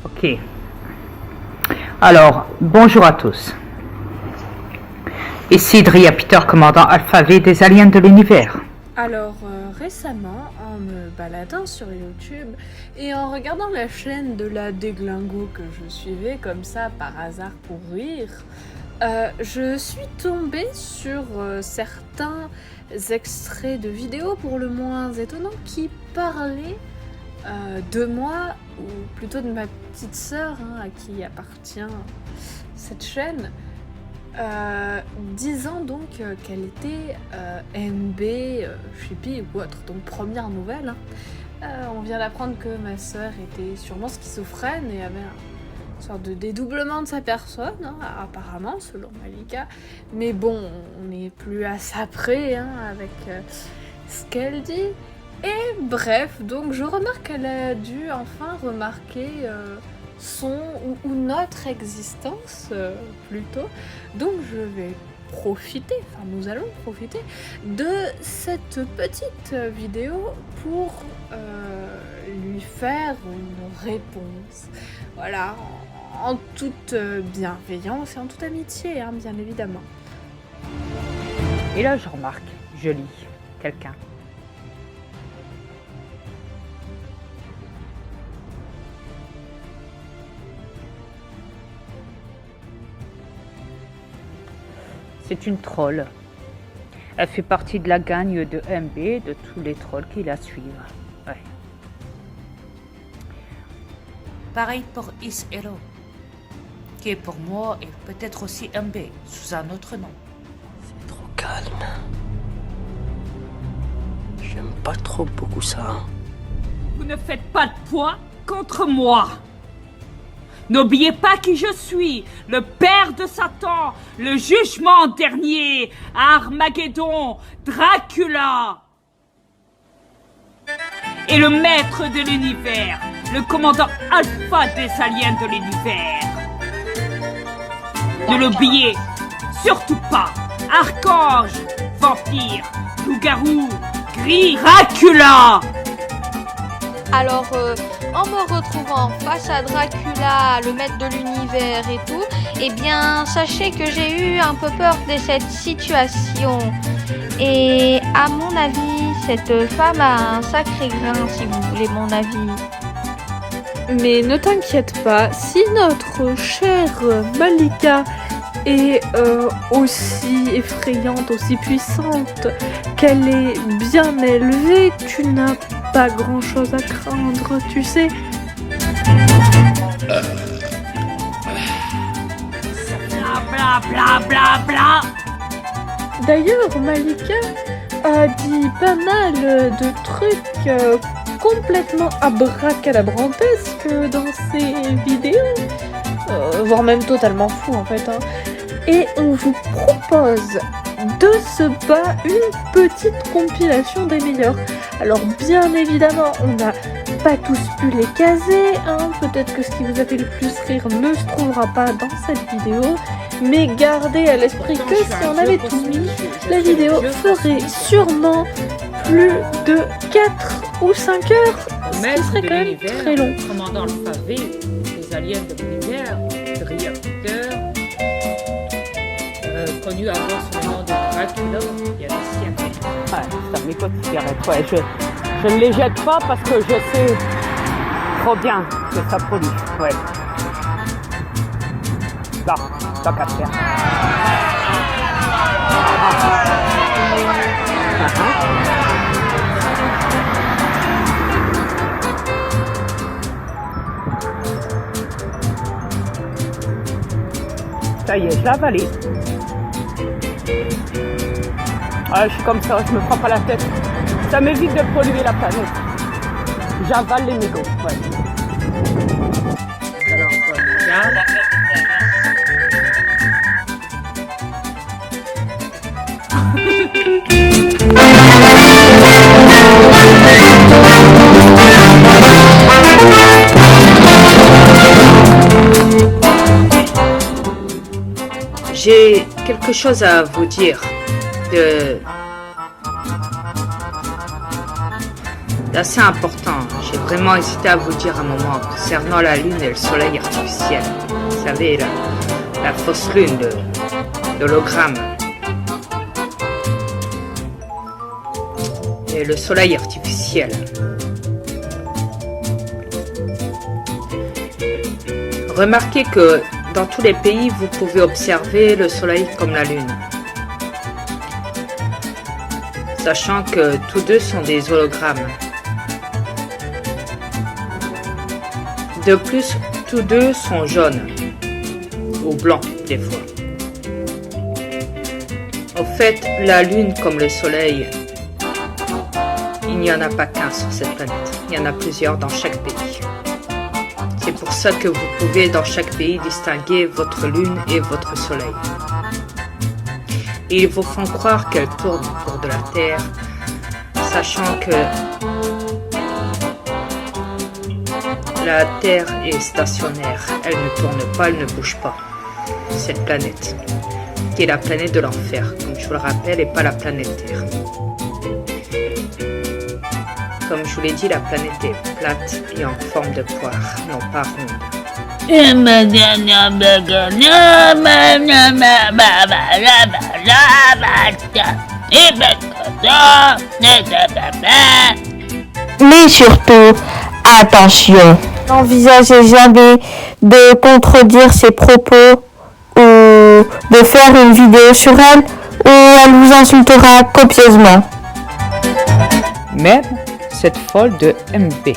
Ok. Alors, bonjour à tous. Ici Dria Peter, commandant Alpha V des aliens de l'univers. Alors, récemment, en me baladant sur YouTube et en regardant la chaîne de la Déglingo que je suivais comme ça par hasard pour rire, je suis tombée sur certains extraits de vidéos pour le moins étonnants qui parlaient de moi, ou plutôt de ma petite sœur, à qui appartient cette chaîne, disant donc qu'elle était MB, Chippy ou autre, donc première nouvelle. On vient d'apprendre que ma sœur était sûrement schizophrène et avait une sorte de dédoublement de sa personne, apparemment, selon Malika. Mais bon, on n'est plus à ça près avec ce qu'elle dit. Et bref, donc je remarque qu'elle a dû enfin remarquer son ou notre existence plutôt. Donc je vais profiter, nous allons profiter de cette petite vidéo pour lui faire une réponse. Voilà, en toute bienveillance et en toute amitié, bien évidemment. Et là, je remarque, je lis quelqu'un. C'est une troll. Elle fait partie de la gang de MB, de tous les trolls qui la suivent. Ouais. Pareil pour Is Hero, qui est pour moi et peut-être aussi MB, sous un autre nom. C'est trop calme. J'aime pas trop beaucoup ça. Vous ne faites pas de poids contre moi. N'oubliez pas qui je suis, le père de Satan, le jugement dernier, Armageddon, Dracula. Et le maître de l'univers, le commandant alpha des aliens de l'univers. Ne l'oubliez surtout pas, archange, vampire, loup-garou, gris, Dracula. Alors, en me retrouvant face à Dracula, le maître de l'univers et tout, eh bien, sachez que j'ai eu un peu peur de cette situation. Et à mon avis, cette femme a un sacré grain, si vous voulez mon avis. Mais ne t'inquiète pas, si notre chère Malika est aussi effrayante, aussi puissante, qu'elle est bien élevée, tu n'as pas grand chose à craindre, tu sais. Bla bla bla bla. D'ailleurs, Malika a dit pas mal de trucs complètement abracadabrantesques dans ses vidéos, voire même totalement fous en fait. Et on vous propose de ce pas une petite compilation des meilleurs. Alors bien évidemment, on n'a pas tous pu les caser, peut-être que ce qui vous a fait le plus rire ne se trouvera pas dans cette vidéo, mais gardez à l'esprit que si on avait tout mis, la vidéo ferait sûrement plus de 4 ou 5 heures, ce qui serait quand même très long. Commandant Alpha V des aliens de l'univers, Dria Peter, connu avant sous le nom de Dracula, il y a des siècles. Ouais, c'est un mégot de cigarette. Ouais, je ne les jette pas parce que je sais trop bien que ça produit. Ouais. Là, tant qu'à faire. Ça y est, je l'ai avalé. Ouais, je suis comme ça, je me prends pas la tête. Ça m'évite de polluer la planète. J'avale les mégots, ouais. Alors, regarde. J'ai quelque chose à vous dire d'assez important. J'ai vraiment hésité à vous dire un moment concernant la lune et le soleil artificiel. Vous savez, la fausse lune de l'hologramme. Et le soleil artificiel. Remarquez que dans tous les pays, vous pouvez observer le soleil comme la lune. Sachant que tous deux sont des hologrammes. De plus, tous deux sont jaunes. Ou blancs, des fois. Au fait, la lune comme le soleil, il n'y en a pas qu'un sur cette planète. Il y en a plusieurs dans chaque pays. C'est pour ça que vous pouvez dans chaque pays distinguer votre lune et votre soleil. Et ils vous font croire qu'elle tourne autour de la Terre, sachant que la Terre est stationnaire. Elle ne tourne pas, elle ne bouge pas. Cette planète, qui est la planète de l'enfer, comme je vous le rappelle, et pas la planète Terre. Comme je vous l'ai dit, la planète est plate et en forme de poire, non pas ronde. Mais surtout, attention, n'envisagez jamais de contredire ses propos ou de faire une vidéo sur elle où elle vous insultera copieusement. Même cette folle de MB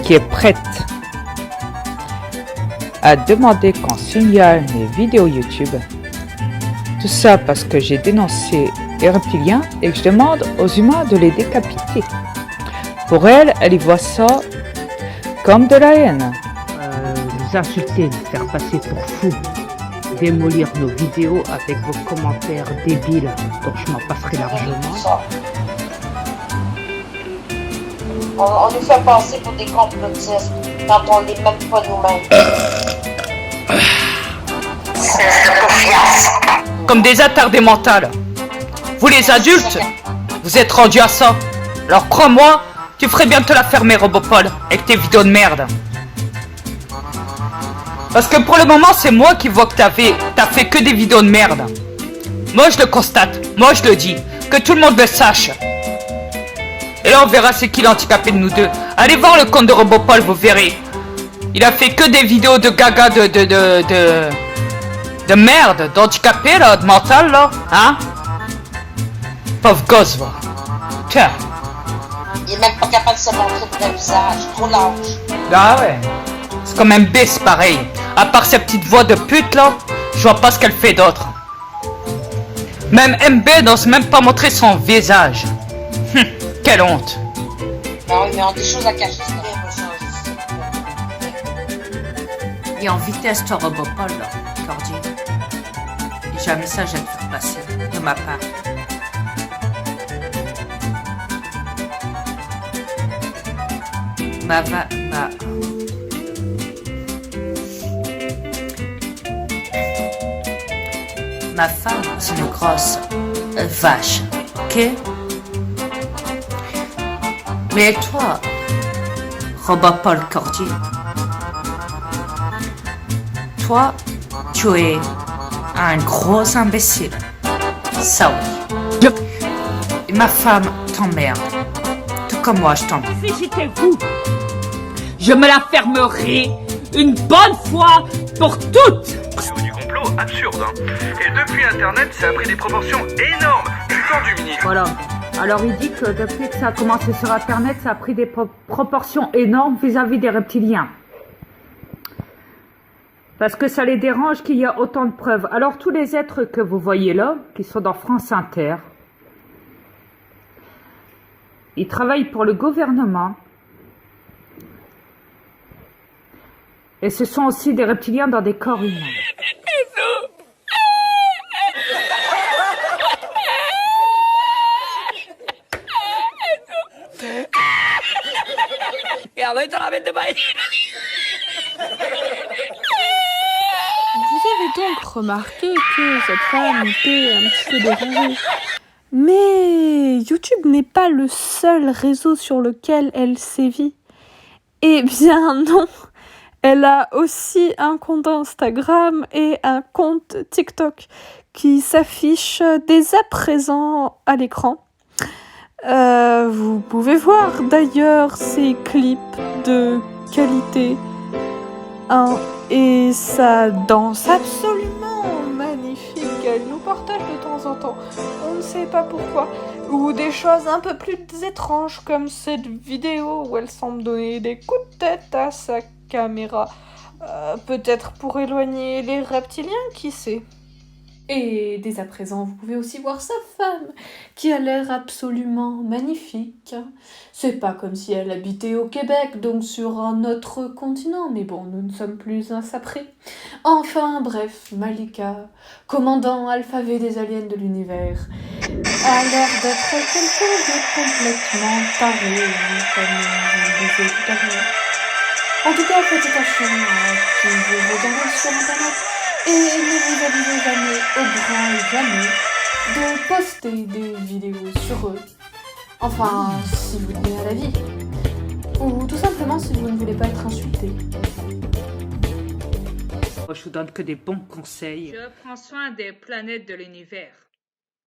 qui est prête à demander qu'on signale mes vidéos YouTube. Tout ça parce que j'ai dénoncé les reptiliens et que je demande aux humains de les décapiter. Pour elle, elle y voit ça comme de la haine. Nous insulter, nous faire passer pour fous, démolir nos vidéos avec vos commentaires débiles dont je m'en passerai largement. On nous fait passer pour des complotistes quand on n'est même pas nous-mêmes. Comme des attardés mentales. Vous les adultes, vous êtes rendus à ça. Alors crois-moi, tu ferais bien de te la fermer, Robopol, avec tes vidéos de merde. Parce que pour le moment, c'est moi qui vois que t'as fait que des vidéos de merde. Moi, je le constate. Moi, je le dis. Que tout le monde le sache. Et là, on verra c'est qui l'handicapé de nous deux. Allez voir le compte de Robopol, vous verrez. Il a fait que des vidéos de gaga de merde, d'handicapé, là, de mental, là. Hein? Pauvre gosse, va. Tiens. Il est même pas capable de se montrer de vrai visage. Trop large. Ah ouais. C'est quand même c'est pareil. À part sa petite voix de pute, là, je vois pas ce qu'elle fait d'autre. Même MB n'ose même pas montrer son visage. Quelle honte. Ah oui, mais on a des choses à cacher. Et en vitesse, ton Robopol, là, Cordy. J'ai un message à te faire passer, de ma part. Ma femme, c'est une grosse vache, ok? Mais toi, Robopol Cordier, toi, tu es un gros imbécile. Ça oui. Et ma femme t'emmerde. Tout comme moi, je t'emmerde. Si j'étais vous, je me la fermerai une bonne fois pour toutes. Du complot absurde, hein. Et depuis Internet, ça a pris des proportions énormes. Du mini. Voilà. Alors il dit que depuis que ça a commencé sur Internet, ça a pris des proportions énormes vis-à-vis des reptiliens. Parce que ça les dérange qu'il y a autant de preuves. Alors tous les êtres que vous voyez là, qui sont dans France Inter, ils travaillent pour le gouvernement. Et ce sont aussi des reptiliens dans des corps humains. Vous avez donc remarqué que cette femme était un petit peu dérangée. Mais YouTube n'est pas le seul réseau sur lequel elle sévit. Eh bien non, elle a aussi un compte Instagram et un compte TikTok qui s'affichent dès à présent à l'écran. Vous pouvez voir d'ailleurs ces clips de qualité 1 et sa danse absolument magnifique qu'elle nous partage de temps en temps. On ne sait pas pourquoi. Ou des choses un peu plus étranges comme cette vidéo où elle semble donner des coups de tête à sa caméra. Peut-être pour éloigner les reptiliens, qui sait. Et dès à présent, vous pouvez aussi voir sa femme, qui a l'air absolument magnifique. C'est pas comme si elle habitait au Québec, donc sur un autre continent, mais bon, nous ne sommes plus à ça près. Enfin, bref, Malika, commandant Alpha V des aliens de l'univers, a l'air d'être quelqu'un de complètement taré, comme je le disais tout à l'heure. En tout cas, faites attention à qui vous regardez sur Internet. Et ne vous avisez jamais, au grand jamais, de poster des vidéos sur eux. Enfin, si vous tenez à la vie. Ou tout simplement si vous ne voulez pas être insulté. Moi, je vous donne que des bons conseils. Je prends soin des planètes de l'univers.